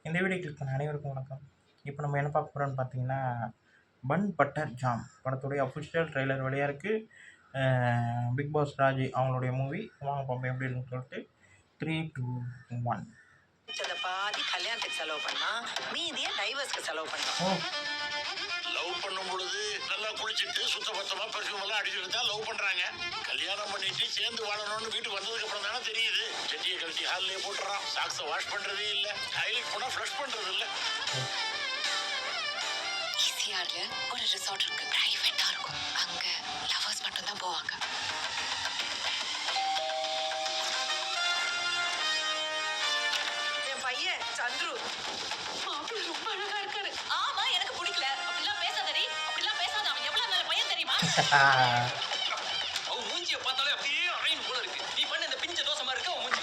இந்த video click பண்ண அனைவருக்கும் வணக்கம். இப்போ நம்ம என்ன பார்க்க போகிறோம்னு பார்த்தீங்கன்னா, பன் பட்டர் ஜாம் படத்துடைய அஃபிஷியல் ட்ரெய்லர் வெளியாக இருக்குது. பிக் பாஸ் ராஜ் அவங்களுடைய மூவி. வாங்க பார்ப்போம் எப்படி இருக்குன்னு சொல்லிட்டு. 3, 2, 1. பாதி கல்யாணத்துக்கு செலவு பண்ணா மீதியை டைவர்ஸ்க்கு செலவு பண்ணோம். லவ் பண்ணும் பொழுது நல்லா குளிச்சுட்டு சுத்தபத்தமா பெர்ஃப்யூம் எல்லாம் அடிச்சுட்டு தான் லவ் பண்றாங்க. கல்யாணம் பண்ணிட்டு சேர்ந்து வாழணும்னு வீட்டுக்கு வந்ததுக்கு அப்புறம் தானே தெரியுது. செட்டியை கழட்டி ஹால்லே போட்டுறான். சாக்ஸை வாஷ் பண்றதே இல்ல. டாய்லெட் போனா ஃப்ளஷ் பண்றது இல்ல. ஈசிஆர்ல ஒரு ரிசார்ட் இருக்கு, பிரைவேட்டா இருக்கும். அங்க லவர்ஸ் மட்டும் தான் போவாங்க. என் பையன் சந்துரு மாப்பிள்ள ரொம்ப அழகா இருக்காரு. ஆமா, எனக்கு பிடிக்கல. அப்படிலாம் பேசாதடி, அப்படிலாம் பேசாத. அவன் எவ்வளவு நல்ல பையன் தெரியுமா? அவன் மூஞ்சிய பார்த்தாலே அப்படியே அரைன் போல இருக்கு. நீ பண்ண இந்த பிஞ்ச தோசை மாதிரி இருக்கு அவன் மூஞ்சி.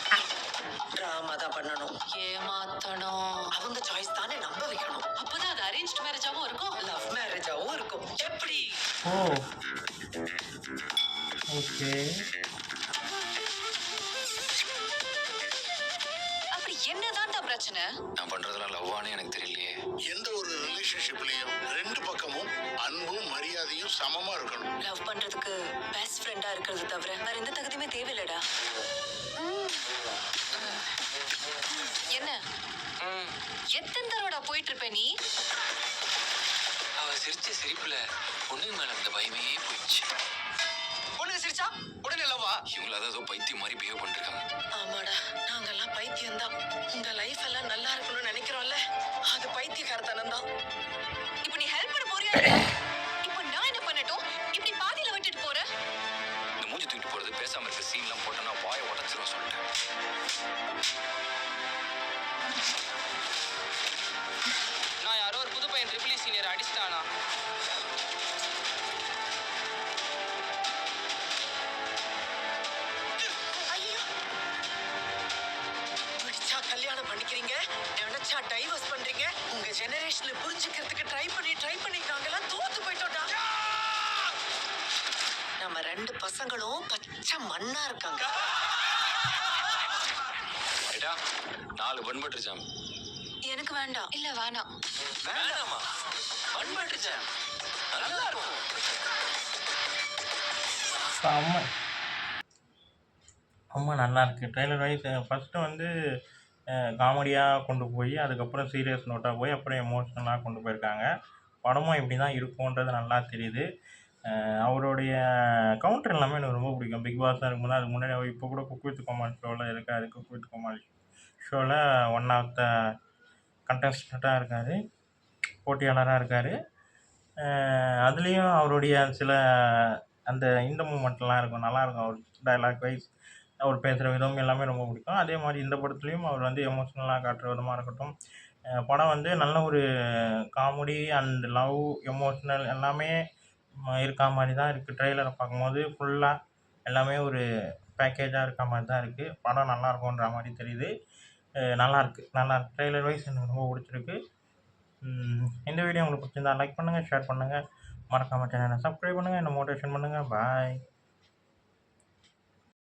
டிராமா தான் பண்ணணும், ஏமாத்தணும். அவங்க சாய்ஸ் தானே நம்ப வைக்கணும். அப்பதான் அது அரேஞ்ச்ட் மேரேஜாவும் இருக்கும், லவ் மேரேஜாவும் இருக்கும். எப்படி? ஓ ஓகே. அப்படி என்னதான்டா பிரச்சனை? நான் பண்றதெல்லாம் லவ்வானே எனக்கு தெரியலையே. எந்த ஒரு ரிலேஷன்ஷிப்லயும் ரெண்டு பக்கமும் அன்பும் மரியாதையும் சமமா இருக்கணும். லவ் பண்றதுக்கு பெஸ்ட் ஃப்ரெண்டா இருக்கிறது தவிர வேற எந்த தகுதியுமே தேவையில்லடா. என்ன எத்தனை தடவை போயிட்டு இருப்ப நீ? அவ சிரிச்ச சிரிப்புல பொண்ணு மேல அந்த பயமே போயிடுச்சு. பொண்ணு சிரிச்சா உடனே லவ்வா? இவங்கள ஏதோ பைத்தியம் மாதிரி பிஹேவ் பண்ணிருக்காங்க. ஆமாடா, நாங்கெல்லாம் பைத்தியம் தான். உங்க லைஃப் எல்லாம் நல்லா இருக்கணும்னு நினைக்கிறோம்ல, அது பைத்தியக்காரத்தனம் தான். இப்போ நீ ஹெல்ப் பண்ண போறியா? இப்போ நான் என்ன பண்ணட்டும்? இப்படி பாதியில விட்டுட்டு போற? இந்த மூஞ்சி தூக்கிட்டு போறது, பேசாம இருக்க சீன்லாம் போட்டோன்னா வாயை உடச்சிரும் சொல்லிட்டேன். நான் யாரோ ஒரு புது பையன் ட்ரிபிள் சீனியர் அடிச்சிட்டானா? பிடிச்சா கல்யாணம் பண்ணிக்கிறீங்க, நினைச்சா டைவர்ஸ் பண்றீங்க. உங்க ஜெனரேஷன்ல புரிஞ்சுக்கிறதுக்கு ட்ரை பண்ணி நாங்கெல்லாம் தோத்து போயிட்டோம்டா. நம்ம ரெண்டு பசங்களும் பச்சை மண்ணா இருக்காங்க. ஏடா 4 பன் பட்டர் ஜாம். எனக்கு வேண்டாம். இல்ல வேணாம். வேண்டாமா? பன் பட்டர் ஜாம் நல்லா இருக்கும். செம்ம ரொம்ப நல்லா இருக்குது. ட்ரெய்லர் வைஸ் ஃபஸ்ட்டு வந்து காமெடியாக கொண்டு போய் அதுக்கப்புறம் சீரியஸ் நோட்டாக போய் அப்புறம் எமோஷ்னலாக கொண்டு போயிருக்காங்க. படமும் இப்படி தான் இருக்கும்ன்றது நல்லா தெரியுது. அவருடைய கவுண்டர் எல்லாமே எனக்கு ரொம்ப பிடிக்கும். பிக் பாஸாக இருக்கும்போது அதுக்கு முன்னாடி அவர் இப்போ கூட குக் வித் கோமாளி ஷோவில் இருக்கார். குக் வித் கோமாளி ஷோவில் ஒன் ஆஃப் த கண்டஸ்டண்ட்டாக இருக்கார், போட்டியாளராக இருக்கார். அதுலேயும் அவருடைய சில அந்த இந்த மூமெண்ட்லாம் இருக்கும், நல்லாயிருக்கும். அவர் டைலாக் வைஸ் அவர் பேசுகிற விதம் எல்லாமே ரொம்ப பிடிக்கும். அதே மாதிரி இந்த படத்துலேயும் அவர் வந்து எமோஷ்னலாக காட்டுற விதமாக இருக்கட்டும். படம் வந்து நல்ல ஒரு காமெடி அண்ட் லவ் எமோஷ்னல் எல்லாமே இருக்கா மாதிரி தான் இருக்குது. ட்ரெய்லரை பார்க்கும்போது ஃபுல்லாக எல்லாமே ஒரு பேக்கேஜாக இருக்க மாதிரி தான் இருக்குது. படம் நல்லாயிருக்குன்ற மாதிரி தெரியுது. நல்லாயிருக்கு. ட்ரெய்லர் வைஸ் எனக்கு ரொம்ப பிடிச்சிருக்கு. இந்த வீடியோ உங்களுக்கு பிடிச்சிருந்தா லைக் பண்ணுங்கள், ஷேர் பண்ணுங்கள், மறக்காமல் சேனலை சப்ஸ்கிரைப் பண்ணுங்கள், என்ன மோட்டிவேஷன் பண்ணுங்கள். பாய்.